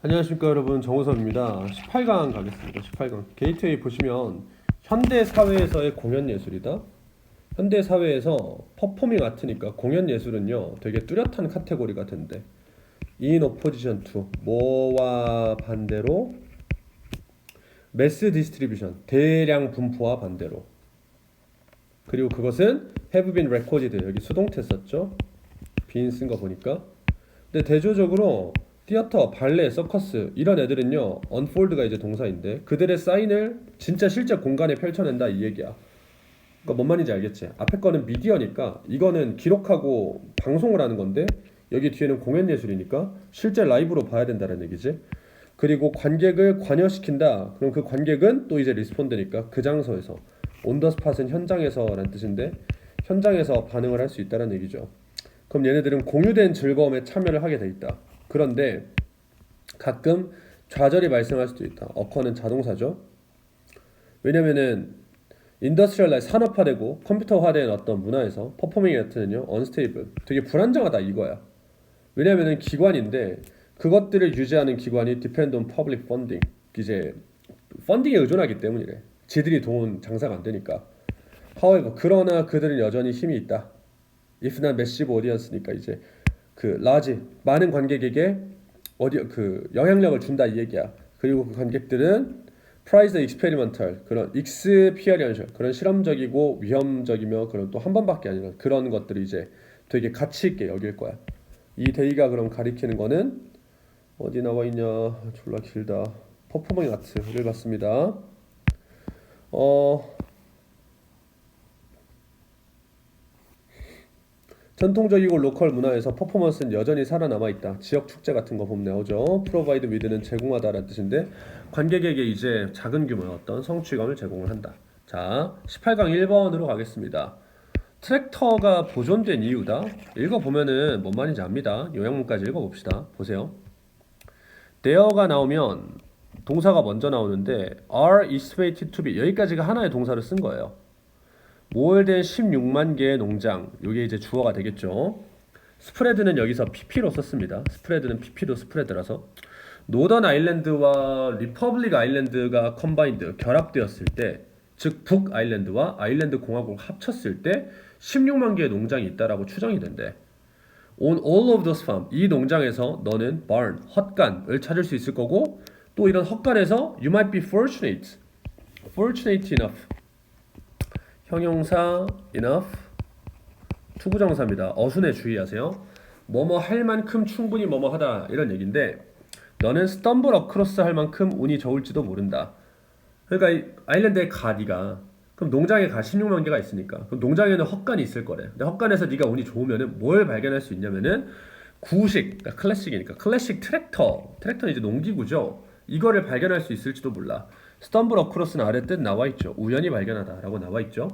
안녕하십니까 여러분, 정우섭입니다. 18강 가겠습니다. 18강 게이트웨이 보시면 현대 사회에서의 공연 예술이다. 현대 사회에서 퍼포밍 아트니까 공연 예술은요 되게 뚜렷한 카테고리가 된대. In opposition to 뭐와 반대로 매스 디스트리뷰션 대량 분포와 반대로. 그리고 그것은 have been recorded, 여기 수동태 썼죠. been 쓴 거 보니까. 근데 대조적으로 티어터, 발레, 서커스 이런 애들은요 unfold가 이제 동사인데 그들의 사인을 진짜 실제 공간에 펼쳐낸다 이 얘기야. 그러니까 뭔 말인지 알겠지? 앞에 거는 미디어니까 이거는 기록하고 방송을 하는 건데 여기 뒤에는 공연 예술이니까 실제 라이브로 봐야 된다는 얘기지. 그리고 관객을 관여시킨다. 그럼 그 관객은 또 이제 리스폰드니까 그 장소에서 on the spot은 현장에서라는 뜻인데 현장에서 반응을 할 수 있다는 얘기죠. 그럼 얘네들은 공유된 즐거움에 참여를 하게 돼 있다. 그런데 가끔 좌절이 발생할 수도 있다. 어커는 자동사죠. 왜냐면은 인더스트리얼라이즈 산업화되고 컴퓨터화된 어떤 문화에서 퍼포밍 아트는요 언스테이블, 되게 불안정하다 이거야. 왜냐면은 기관인데 그것들을 유지하는 기관이 depend on public funding, 이제 펀딩에 의존하기 때문이래. 지들이 돈 장사가 안 되니까. However, 그러나 그들은 여전히 힘이 있다. If not massive audience니까 이제 그 large 많은 관객에게 그 영향력을 준다 이 얘기야. 그리고 그 관객들은 prized experimental, 그런 experiential, 그런 실험적이고 위험적이며 그런 또 한 번밖에 아니라 그런 것들이 이제 되게 가치 있게 여길 거야. 이 데이가 그럼 가리키는 거는 어디 나와 있냐? 졸라 길다. 퍼포밍 아트를 봤습니다. 전통적이고 로컬 문화에서 퍼포먼스는 여전히 살아남아 있다. 지역 축제 같은 거 보면 나오죠. Provide with는 제공하다라는 뜻인데 관객에게 이제 작은 규모의 어떤 성취감을 제공을 한다. 자, 18강 1번으로 가겠습니다. 트랙터가 보존된 이유다. 읽어보면은 뭔 말인지 압니다. 요약문까지 읽어봅시다. 보세요. there가 나오면 동사가 먼저 나오는데 are estimated to be, 여기까지가 하나의 동사를 쓴 거예요. 모을된 16만 개의 농장, 이게 이제 주어가 되겠죠. 스프레드는 여기서 pp로 썼습니다. 스프레드는 pp도 스프레드라서 노던 아일랜드와 리퍼블릭 아일랜드가 컴바인드, 결합되었을 때, 즉 북 아일랜드와 아일랜드 공화국을 합쳤을 때 16만 개의 농장이 있다라고 추정이 된대. On all of those farms, 이 농장에서 너는 barn, 헛간을 찾을 수 있을 거고, 또 이런 헛간에서 you might be fortunate enough, 형용사 enough, 투부정사입니다. 어순에 주의하세요. 뭐뭐 할 만큼 충분히 뭐뭐 하다 이런 얘기인데 너는 stumble across 할 만큼 운이 좋을지도 모른다. 그러니까 이 아일랜드에 가 네가. 그럼 농장에 가 16만 개가 있으니까. 그럼 농장에는 헛간이 있을 거래. 근데 헛간에서 네가 운이 좋으면은 뭘 발견할 수 있냐면은 구식, 그러니까 클래식이니까 클래식 트랙터는 이제 농기구죠. 이거를 발견할 수 있을지도 몰라. stumble across는 아래 뜻 나와 있죠. 우연히 발견하다라고 나와 있죠.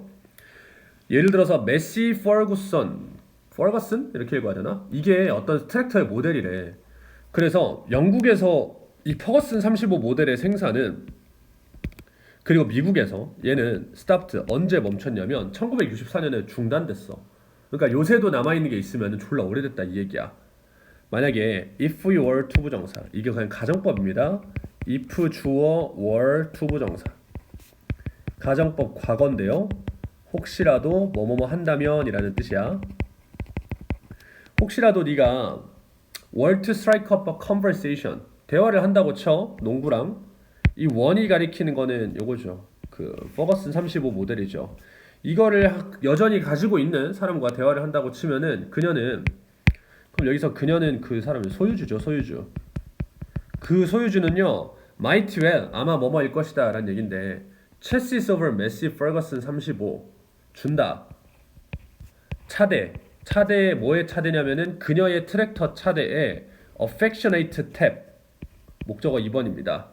예를 들어서 메시 퍼거슨 이렇게 읽어야 되나? 이게 어떤 트랙터의 모델이래. 그래서 영국에서 이 퍼거슨 35 모델의 생산은, 그리고 미국에서 얘는 stopped, 언제 멈췄냐면 1964년에 중단됐어. 그러니까 요새도 남아있는 게 있으면 졸라 오래됐다 이 얘기야. 만약에 if you were 투부정사, 이게 그냥 가정법입니다. if 주어 were 투부정사, 가정법 과거인데요. 혹시라도 뭐뭐뭐 한다면 이라는 뜻이야. 혹시라도 네가 were to strike up a conversation, 대화를 한다고 쳐. 농구랑 이 원이 가리키는 거는 요거죠. 그 퍼거슨 35 모델이죠. 이거를 여전히 가지고 있는 사람과 대화를 한다고 치면은 그녀는, 그럼 여기서 그녀는 그 사람의 소유주죠. 소유주. 그 소유주는요 might well, 아마 뭐뭐일 것이다 라는 얘긴데 chassis over Massey Ferguson 35 준다. 차대 뭐의 차대냐면은 그녀의 트랙터 차대에 affectionate tap, 목적어 2번입니다.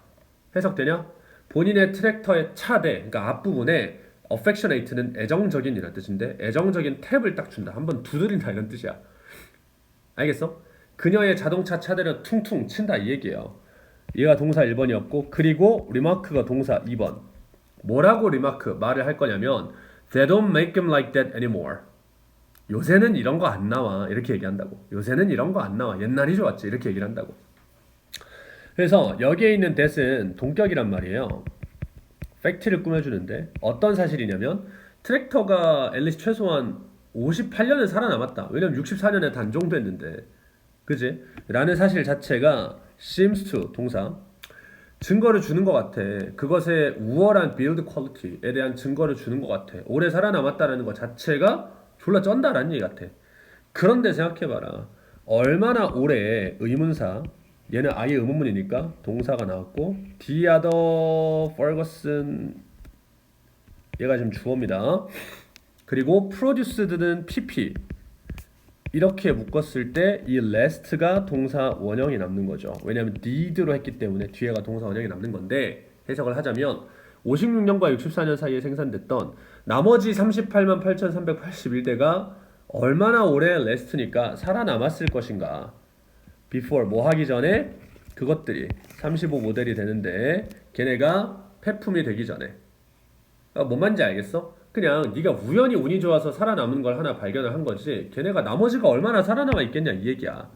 해석되냐? 본인의 트랙터의 차대, 그러니까 앞부분에 affectionate는 애정적인 이란 뜻인데 애정적인 탭을 딱 준다. 한번 두드린다 이런 뜻이야. 알겠어? 그녀의 자동차 차대를 퉁퉁 친다 이 얘기예요. 얘가 동사 1번이었고 그리고 리마크가 동사 2번. 뭐라고 리마크 말을 할 거냐면 They don't make them like that anymore. 요새는 이런 거 안 나와 이렇게 얘기한다고. 요새는 이런 거 안 나와, 옛날이 좋았지 이렇게 얘기를 한다고. 그래서 여기에 있는 that은 동격이란 말이에요. 팩트를 꾸며주는데 어떤 사실이냐면 트랙터가 앨리스 최소한 58년을 살아남았다. 왜냐면 64년에 단종됐는데, 그지? 라는 사실 자체가 seems to 동사 증거를 주는 것 같아. 그것의 우월한 build quality에 대한 증거를 주는 것 같아. 오래 살아남았다는 것 자체가 졸라 쩐다라는 얘기 같아. 그런데 생각해봐라. 얼마나 오래 의문사, 얘는 아예 의문문이니까 동사가 나왔고, the other Ferguson, 얘가 지금 주어입니다. 그리고 produced는 PP, 이렇게 묶었을 때 이 last가 동사 원형이 남는 거죠. 왜냐하면 did로 했기 때문에 뒤에가 동사 원형이 남는 건데, 해석을 하자면 56년과 64년 사이에 생산됐던 나머지 38만 8,381대가 얼마나 오래 last니까 살아남았을 것인가. before 뭐 하기 전에 그것들이 35 모델이 되는데 걔네가 폐품이 되기 전에. 뭔 말인지 알겠어? 그냥 네가 우연히 운이 좋아서 살아남은 걸 하나 발견을 한 거지 걔네가 나머지가 얼마나 살아남아 있겠냐 이 얘기야.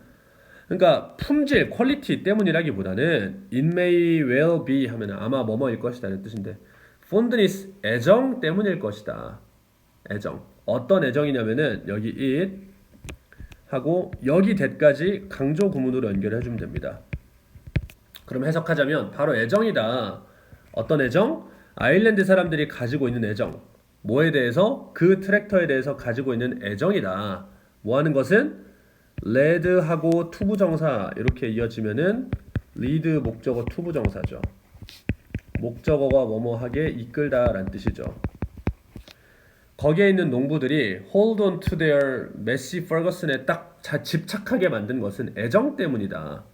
그러니까 품질, 퀄리티 때문이라기보다는 it may well be 하면 아마 뭐뭐일 것이다 라는 뜻인데 fondness, 애정 때문일 것이다. 애정. 어떤 애정이냐면은 여기 it 하고 여기 that까지 강조 구문으로 연결해 주면 됩니다. 그럼 해석하자면 바로 애정이다. 어떤 애정? 아일랜드 사람들이 가지고 있는 애정. 뭐에 대해서? 그 트랙터에 대해서 가지고 있는 애정이다. 뭐 하는 것은? 레드하고 투부정사 이렇게 이어지면은 리드 목적어 투부정사죠. 목적어가 뭐뭐하게 이끌다 라는 뜻이죠. 거기에 있는 농부들이 hold on to their 메시 퍼거슨에 딱 집착하게 만든 것은 애정 때문이다.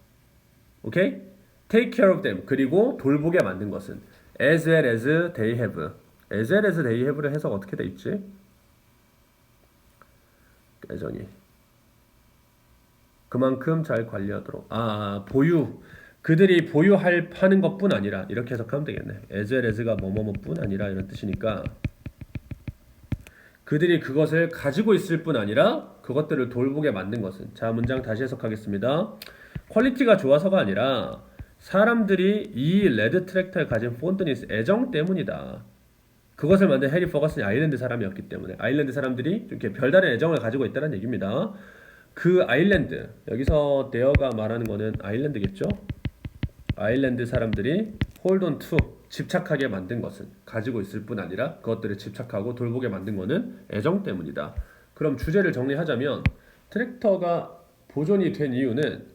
오케이? take care of them. 그리고 돌보게 만든 것은 as well as they have. as well as they have를 해석 어떻게 돼 있지? 애정이 그만큼 잘 관리하도록. 보유. 그들이 보유할 파는 것뿐 아니라 이렇게 해석하면 되겠네. as well as가 뭐뭐뭐뿐 아니라 이런 뜻이니까 그들이 그것을 가지고 있을 뿐 아니라 그것들을 돌보게 만든 것은. 자, 문장 다시 해석하겠습니다. 퀄리티가 좋아서가 아니라 사람들이 이 레드 트랙터에 가진 폰드니스 애정 때문이다. 그것을 만든 해리 퍼거슨이 아일랜드 사람이었기 때문에 아일랜드 사람들이 이렇게 별다른 애정을 가지고 있다는 얘기입니다. 그 아일랜드, 여기서 데어가 말하는 거는 아일랜드겠죠? 아일랜드 사람들이 hold on to, 집착하게 만든 것은 가지고 있을 뿐 아니라 그것들을 집착하고 돌보게 만든 것은 애정 때문이다. 그럼 주제를 정리하자면 트랙터가 보존이 된 이유는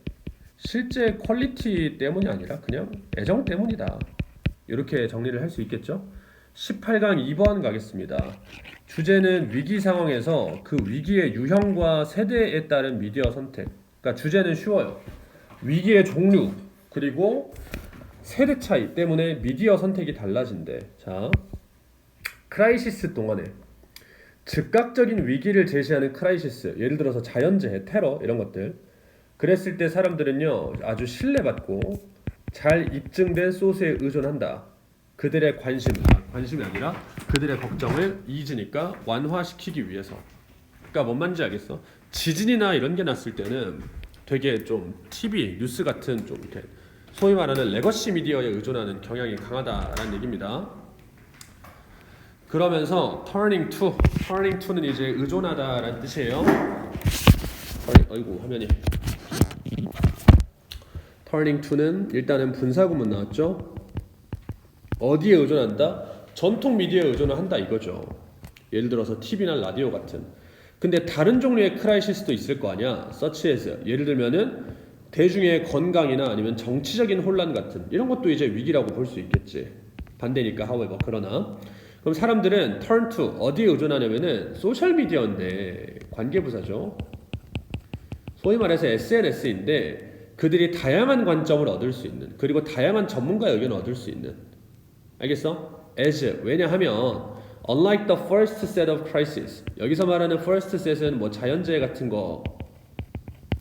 실제 퀄리티 때문이 아니라 그냥 애정 때문이다. 이렇게 정리를 할 수 있겠죠? 18강 2번 가겠습니다. 주제는 위기 상황에서 그 위기의 유형과 세대에 따른 미디어 선택. 그러니까 주제는 쉬워요. 위기의 종류 그리고 세대 차이 때문에 미디어 선택이 달라진대. 자, 크라이시스 동안에 즉각적인 위기를 제시하는 크라이시스, 예를 들어서 자연재해, 테러 이런 것들. 그랬을 때 사람들은요 아주 신뢰받고 잘 입증된 소스에 의존한다. 그들의 관심이 아니라 그들의 걱정을 잊으니까 완화시키기 위해서. 그러니까 뭔 말인지 알겠어? 지진이나 이런 게 났을 때는 되게 좀 TV, 뉴스 같은 좀 이렇게 소위 말하는 레거시 미디어에 의존하는 경향이 강하다라는 얘기입니다. 그러면서 turning to는 이제 의존하다라는 뜻이에요. 아이고 화면이. turning to는 일단은 분사구문 나왔죠. 어디에 의존한다? 전통 미디어에 의존을 한다 이거죠. 예를 들어서 TV나 라디오 같은. 근데 다른 종류의 크라이시스도 있을 거 아니야. such as 예를 들면은 대중의 건강이나 아니면 정치적인 혼란 같은 이런 것도 이제 위기라고 볼 수 있겠지. 반대니까 however 그러나 그럼 사람들은 turn to 어디에 의존하냐면은 소셜 미디어인데 관계부사죠. 소위 말해서 SNS인데 그들이 다양한 관점을 얻을 수 있는 그리고 다양한 전문가의 의견을 얻을 수 있는. 알겠어? as 왜냐하면 unlike the first set of crises 여기서 말하는 first set은 뭐 자연재해 같은 거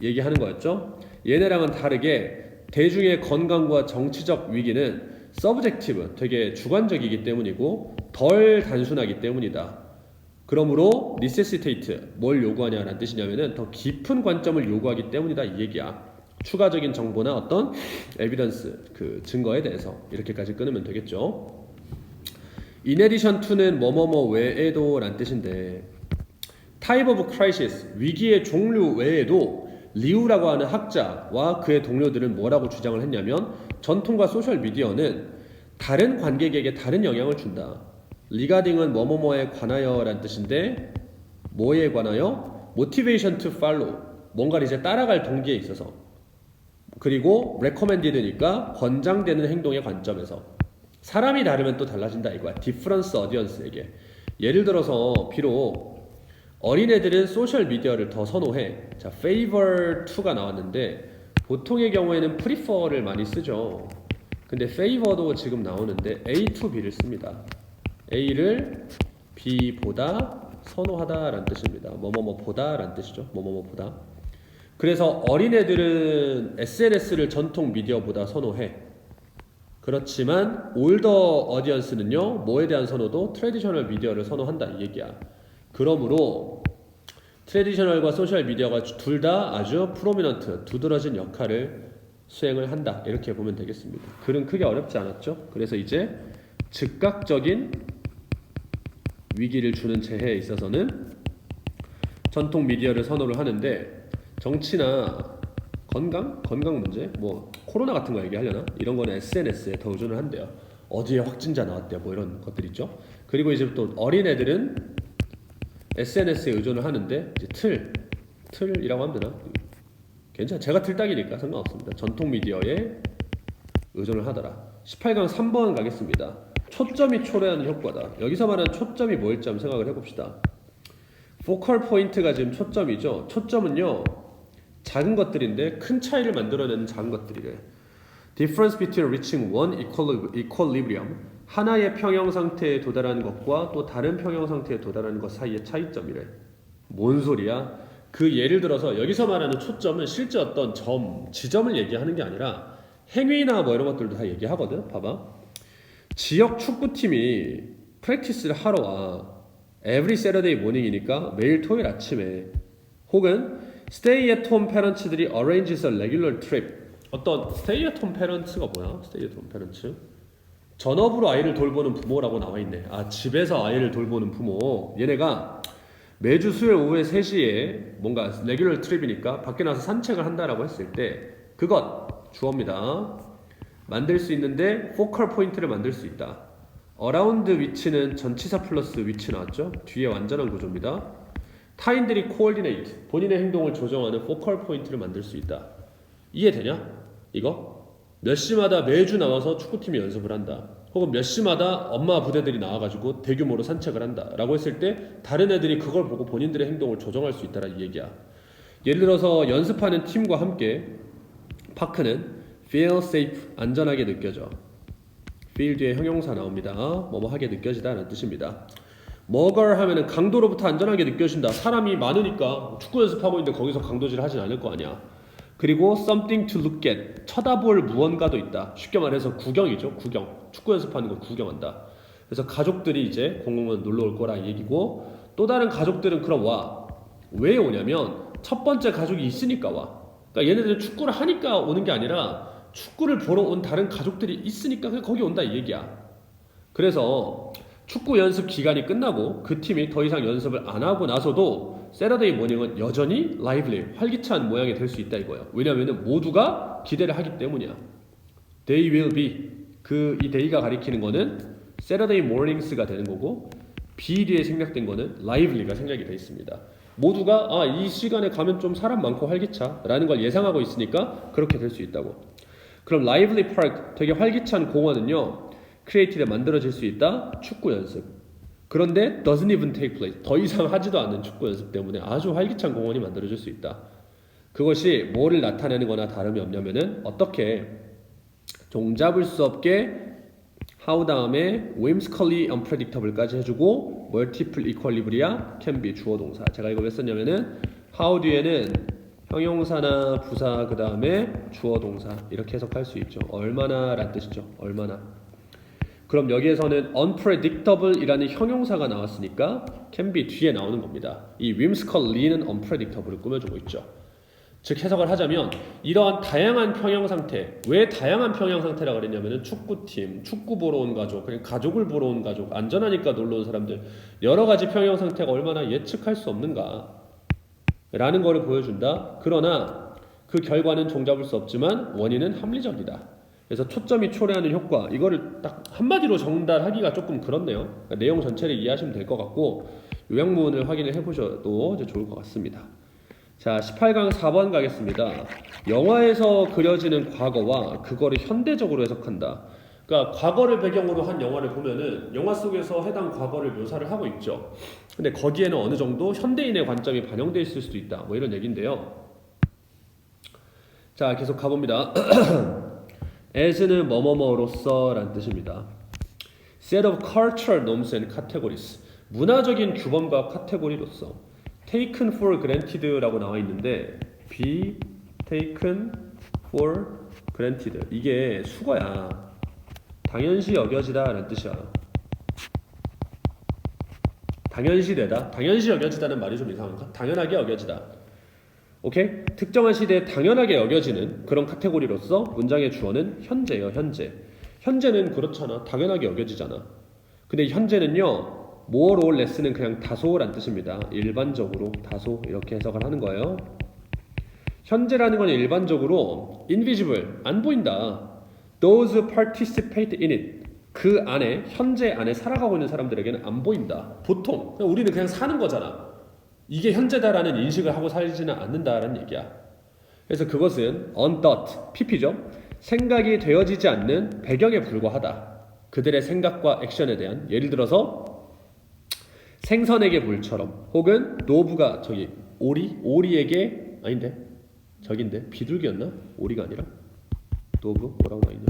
얘기하는 거였죠? 얘네랑은 다르게 대중의 건강과 정치적 위기는 subjective 되게 주관적이기 때문이고 덜 단순하기 때문이다. 그러므로 necessitate 뭘 요구하냐라는 뜻이냐면은 더 깊은 관점을 요구하기 때문이다 이 얘기야. 추가적인 정보나 어떤 에비던스, 그 증거에 대해서 이렇게까지 끊으면 되겠죠. In addition to는 뭐뭐뭐 외에도 란 뜻인데 type of crisis, 위기의 종류 외에도 리우라고 하는 학자와 그의 동료들은 뭐라고 주장을 했냐면 전통과 소셜미디어는 다른 관객에게 다른 영향을 준다. 리가딩은 뭐뭐뭐에 관하여 란 뜻인데 뭐에 관하여? motivation to follow, 뭔가를 이제 따라갈 동기에 있어서, 그리고 recommended니까 권장되는 행동의 관점에서 사람이 다르면 또 달라진다 이거야. difference audience에게. 예를 들어서 비록 어린애들은 소셜미디어를 더 선호해. 자, favor to가 나왔는데 보통의 경우에는 prefer를 많이 쓰죠. 근데 favor도 지금 나오는데 A to B를 씁니다. A를 B보다 선호하다 라는 뜻입니다. 뭐뭐뭐보다 라는 뜻이죠. 뭐뭐뭐보다. 그래서 어린애들은 SNS를 전통 미디어보다 선호해. 그렇지만 올더 어디언스는요, 뭐에 대한 선호도 트래디셔널 미디어를 선호한다 이 얘기야. 그러므로 트래디셔널과 소셜 미디어가 둘 다 아주 프로미넌트, 두드러진 역할을 수행을 한다 이렇게 보면 되겠습니다. 글은 크게 어렵지 않았죠. 그래서 이제 즉각적인 위기를 주는 재해에 있어서는 전통 미디어를 선호를 하는데 정치나 건강 문제, 뭐 코로나 같은 거 얘기하려나? 이런 거는 SNS에 더 의존을 한대요. 어디에 확진자 나왔대요, 뭐 이런 것들 있죠. 그리고 이제 또 어린애들은 SNS에 의존을 하는데 이제 틀이라고 하면 되나? 괜찮아. 제가 틀딱이니까 상관없습니다. 전통 미디어에 의존을 하더라. 18강 3번 가겠습니다. 초점이 초래하는 효과다. 여기서 말하는 초점이 뭐일지 한번 생각을 해봅시다. 포컬 포인트가 지금 초점이죠. 초점은요, 작은 것들인데 큰 차이를 만들어내는 작은 것들이래. Difference between reaching one equilibrium, 하나의 평형 상태에 도달하는 것과 또 다른 평형 상태에 도달하는 것 사이의 차이점이래. 뭔 소리야? 그 예를 들어서 여기서 말하는 초점은 실제 어떤 지점을 얘기하는 게 아니라 행위나 뭐 이런 것들도 다 얘기하거든. 봐봐. 지역 축구팀이 프랙티스를 하러 와. Every Saturday morning이니까 매일 토요일 아침에. 혹은 Stay at home parents들이 arranges a regular trip. 어떤 Stay at home parents가 뭐야? Stay at home parents? 전업으로 아이를 돌보는 부모라고 나와 있네. 아, 집에서 아이를 돌보는 부모. 얘네가 매주 수요일 오후에 3시에 뭔가 레귤러 트립이니까 밖에 나가서 산책을 한다라고 했을 때 그것 주어입니다. 만들 수 있는데 포컬 포인트를 만들 수 있다. 어라운드 위치는 전치사 플러스 위치 나왔죠? 뒤에 완전한 구조입니다. 타인들이 코올디네이트, 본인의 행동을 조정하는 포컬 포인트를 만들 수 있다. 이해되냐? 이거? 몇 시마다 매주 나와서 축구팀이 연습을 한다. 혹은 몇 시마다 엄마 부대들이 나와가지고 대규모로 산책을 한다 라고 했을 때 다른 애들이 그걸 보고 본인들의 행동을 조정할 수 있다라 이 얘기야. 예를 들어서 연습하는 팀과 함께 파크는 feel safe, 안전하게 느껴져. feel 뒤에 형용사 나옵니다. 뭐뭐 하게 느껴지다 라는 뜻입니다. 뭐걸 하면은 강도로부터 안전하게 느껴진다. 사람이 많으니까 축구 연습하고 있는데 거기서 강도질 하진 않을 거 아니야. 그리고 something to look at, 쳐다볼 무언가도 있다. 쉽게 말해서 구경이죠. 구경. 축구 연습하는 거 구경한다. 그래서 가족들이 이제 공공은 놀러 올 거라 얘기고, 또 다른 가족들은 그럼 와. 왜 오냐면 첫 번째 가족이 있으니까 와. 그러니까 얘네들은 축구를 하니까 오는 게 아니라 축구를 보러 온 다른 가족들이 있으니까 그냥 거기 온다 이 얘기야. 그래서 축구 연습 기간이 끝나고 그 팀이 더 이상 연습을 안 하고 나서도 세러데이 모닝은 여전히 라이블리, 활기찬 모양이 될 수 있다 이거예요. 왜냐하면 모두가 기대를 하기 때문이야. They will be, 이 day가 가리키는 거는 Saturday mornings가 되는 거고, be 뒤에 생략된 거는 lively가 생략이 되어 있습니다. 모두가 이 시간에 가면 좀 사람 많고 활기차라는 걸 예상하고 있으니까 그렇게 될 수 있다고. 그럼 lively park, 되게 활기찬 공원은요, created, 만들어질 수 있다. 축구 연습. 그런데 doesn't even take place, 더 이상 하지도 않는 축구 연습 때문에 아주 활기찬 공원이 만들어질 수 있다. 그것이 뭐를 나타내는 거나 다름이 없냐면은 어떻게 종잡을 수 없게 how 다음에 whimsically unpredictable까지 해주고 multiple equilibria can be 주어 동사. 제가 이거 왜 썼냐면은 how 뒤에는 형용사나 부사 그 다음에 주어 동사 이렇게 해석할 수 있죠. 얼마나 라는 뜻이죠. 얼마나. 그럼 여기에서는 unpredictable 이라는 형용사가 나왔으니까 can be 뒤에 나오는 겁니다. 이 whimsically는 unpredictable을 꾸며주고 있죠. 즉 해석을 하자면 이러한 다양한 평형 상태, 왜 다양한 평형 상태라고 그랬냐면은 축구팀, 축구 보러 온 가족, 그냥 가족을 보러 온 가족, 안전하니까 놀러 온 사람들 여러 가지 평형 상태가 얼마나 예측할 수 없는가 라는 거를 보여준다. 그러나 그 결과는 종잡을 수 없지만 원인은 합리적이다. 그래서 초점이 초래하는 효과, 이거를 딱 한마디로 전달하기가 조금 그렇네요. 그러니까 내용 전체를 이해하시면 될 것 같고 요약문을 확인을 해보셔도 이제 좋을 것 같습니다. 자, 18강 4번 가겠습니다. 영화에서 그려지는 과거와 그거를 현대적으로 해석한다. 그러니까 과거를 배경으로 한 영화를 보면은 영화 속에서 해당 과거를 묘사를 하고 있죠. 근데 거기에는 어느 정도 현대인의 관점이 반영되어 있을 수도 있다. 뭐 이런 얘기인데요. 자, 계속 가봅니다. as는 뭐뭐뭐로서 라는 뜻입니다. set of cultural norms and categories. 문화적인 규범과 카테고리로서 taken for granted라고 나와 있는데 be taken for granted 이게 수거야. 당연시 여겨지다 라는 뜻이야. 당연시되다. 당연시 여겨지다는 말이 좀 이상한가? 당연하게 여겨지다. 오케이? 특정한 시대에 당연하게 여겨지는 그런 카테고리로서 문장의 주어는 현재예요. 현재. 현재는 그렇잖아. 당연하게 여겨지잖아. 근데 현재는요. more or less는 그냥 다소란 뜻입니다. 일반적으로 다소 이렇게 해석을 하는 거예요. 현재라는 건 일반적으로 invisible 안 보인다. those participate in it 그 안에 현재 안에 살아가고 있는 사람들에게는 안 보인다. 보통 우리는 그냥 사는 거잖아. 이게 현재다라는 인식을 하고 살지는 않는다라는 얘기야. 그래서 그것은 unthought, pp죠. 생각이 되어지지 않는 배경에 불과하다. 그들의 생각과 액션에 대한 예를 들어서 생선에게 물처럼 혹은 노부가 저기 오리에게 아닌데 저긴데 비둘기였나? 오리가 아니라 노부 뭐라고 나있냐?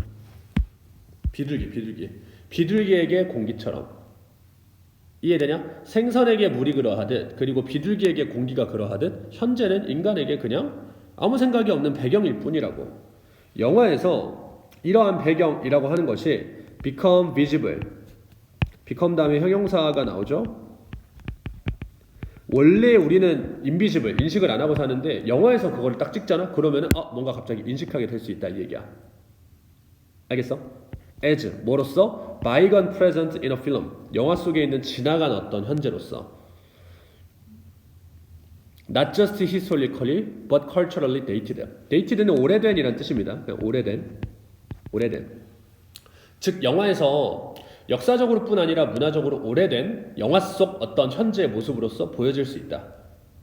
비둘기에게 공기처럼 이해되냐? 생선에게 물이 그러하듯 그리고 비둘기에게 공기가 그러하듯 현재는 인간에게 그냥 아무 생각이 없는 배경일 뿐이라고. 영화에서 이러한 배경이라고 하는 것이 become visible become 다음에 형용사가 나오죠. 원래 우리는 invisible, 인식을 안 하고 사는데 영화에서 그걸 딱 찍잖아? 그러면은 뭔가 갑자기 인식하게 될 수 있다 이 얘기야. 알겠어? as, 뭐로써? bygone present in a film. 영화 속에 있는 지나간 어떤 현재로서. not just historically, but culturally dated. dated는 오래된이란 뜻입니다. 오래된. 즉 영화에서 역사적으로 뿐 아니라 문화적으로 오래된 영화 속 어떤 현재의 모습으로서 보여질 수 있다.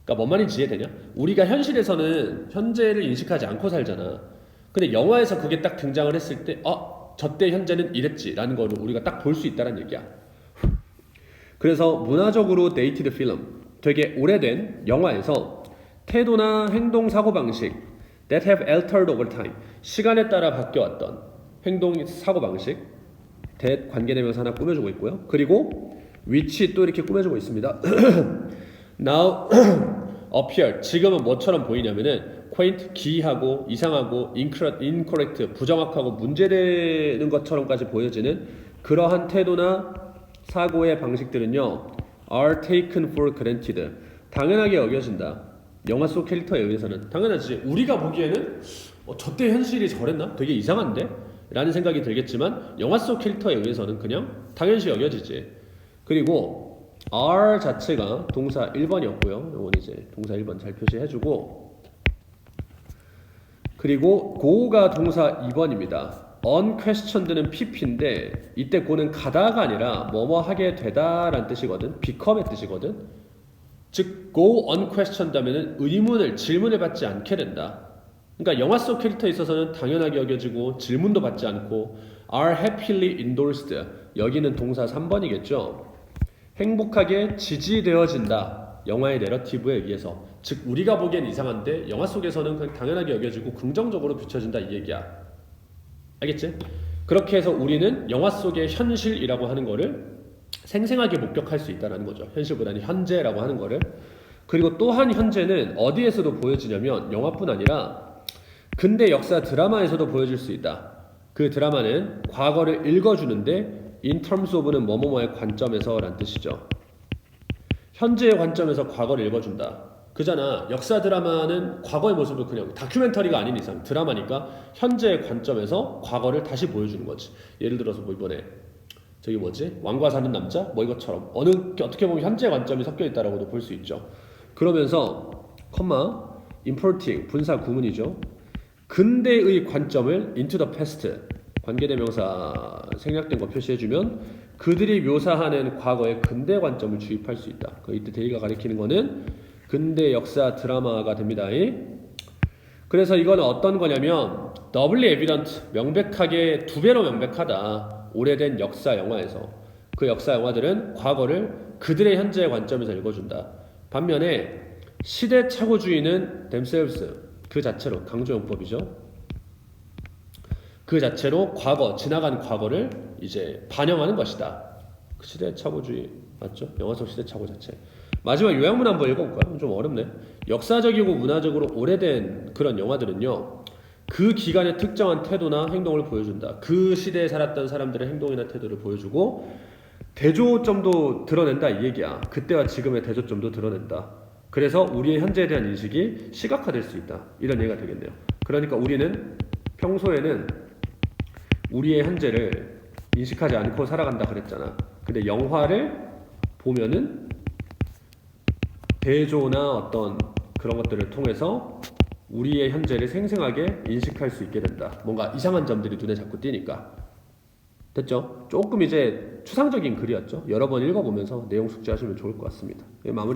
그러니까 뭔 말인지 이해되냐? 우리가 현실에서는 현재를 인식하지 않고 살잖아. 근데 영화에서 그게 딱 등장을 했을 때 저때 현재는 이랬지라는 걸 우리가 딱 볼 수 있다는 얘기야. 그래서 문화적으로 dated film, 되게 오래된 영화에서 태도나 행동, 사고방식 that have altered over time, 시간에 따라 바뀌어왔던 행동, 사고방식 that 관계대명사 하나 꾸며주고 있고요. 그리고 which 또 이렇게 꾸며주고 있습니다. now appear, 지금은 뭐처럼 보이냐면은 quaint, 기이하고 이상하고 incorrect, 부정확하고 문제되는 것처럼까지 보여지는 그러한 태도나 사고의 방식들은요 are taken for granted, 당연하게 여겨진다. 영화 속 캐릭터에 의해서는 당연하지. 우리가 보기에는 저때 현실이 저랬나? 되게 이상한데? 라는 생각이 들겠지만 영화 속 캐릭터에 의해서는 그냥 당연시 여겨지지. 그리고 are 자체가 동사 1번이었고요. 이건 이제 동사 1번 잘 표시해주고, 그리고 go가 동사 2번입니다. unquestioned는 pp인데 이때 go는 가다가 아니라 뭐뭐 하게 되다라는 뜻이거든. become의 뜻이거든. 즉 go unquestioned 하면은 의문을, 질문을 받지 않게 된다. 그러니까 영화 속 캐릭터에 있어서는 당연하게 여겨지고 질문도 받지 않고 are happily endorsed, 여기는 동사 3번이겠죠. 행복하게 지지되어진다. 영화의 내러티브에 의해서. 즉 우리가 보기엔 이상한데 영화 속에서는 그냥 당연하게 여겨지고 긍정적으로 비춰진다 이 얘기야. 알겠지? 그렇게 해서 우리는 영화 속의 현실이라고 하는 거를 생생하게 목격할 수 있다는 거죠. 현실보다는 현재라고 하는 거를. 그리고 또한 현재는 어디에서도 보여지냐면 영화뿐 아니라 근대 역사 드라마에서도 보여질 수 있다. 그 드라마는 과거를 읽어주는데 in terms of는 뭐뭐뭐의 관점에서 라는 뜻이죠. 현재의 관점에서 과거를 읽어준다. 그잖아. 역사 드라마는 과거의 모습을 그냥 다큐멘터리가 아닌 이상 드라마니까 현재의 관점에서 과거를 다시 보여주는 거지. 예를 들어서 뭐 이번에 저기 뭐지? 왕과 사는 남자? 뭐 이것처럼 어떻게 보면 현재 관점이 섞여 있다라고도 볼 수 있죠. 그러면서 컴마 importing 분사 구문이죠. 근대의 관점을 into the past 관계대명사 생략된 거 표시해주면 그들이 묘사하는 과거의 근대 관점을 주입할 수 있다. 이때 데이가 가리키는 거는 근대 역사 드라마가 됩니다. 그래서 이거는 어떤 거냐면 doubly evident 명백하게 두 배로 명백하다. 오래된 역사 영화에서 그 역사 영화들은 과거를 그들의 현재의 관점에서 읽어준다. 반면에 시대착오주의는 themselves 그 자체로 강조용법이죠. 그 자체로 지나간 과거를 이제 반영하는 것이다. 그 시대착오주의 맞죠? 영화 속 시대착오 자체. 마지막 요약문 한번 읽어볼까요? 좀 어렵네. 역사적이고 문화적으로 오래된 그런 영화들은요. 그 기간의 특정한 태도나 행동을 보여준다. 그 시대에 살았던 사람들의 행동이나 태도를 보여주고 대조점도 드러낸다 이 얘기야. 그때와 지금의 대조점도 드러낸다. 그래서 우리의 현재에 대한 인식이 시각화될 수 있다. 이런 얘기가 되겠네요. 그러니까 우리는 평소에는 우리의 현재를 인식하지 않고 살아간다 그랬잖아. 근데 영화를 보면은 대조나 어떤 그런 것들을 통해서 우리의 현재를 생생하게 인식할 수 있게 된다. 뭔가 이상한 점들이 눈에 자꾸 띄니까. 됐죠? 조금 이제 추상적인 글이었죠. 여러 번 읽어보면서 내용 숙지하시면 좋을 것 같습니다. 마무리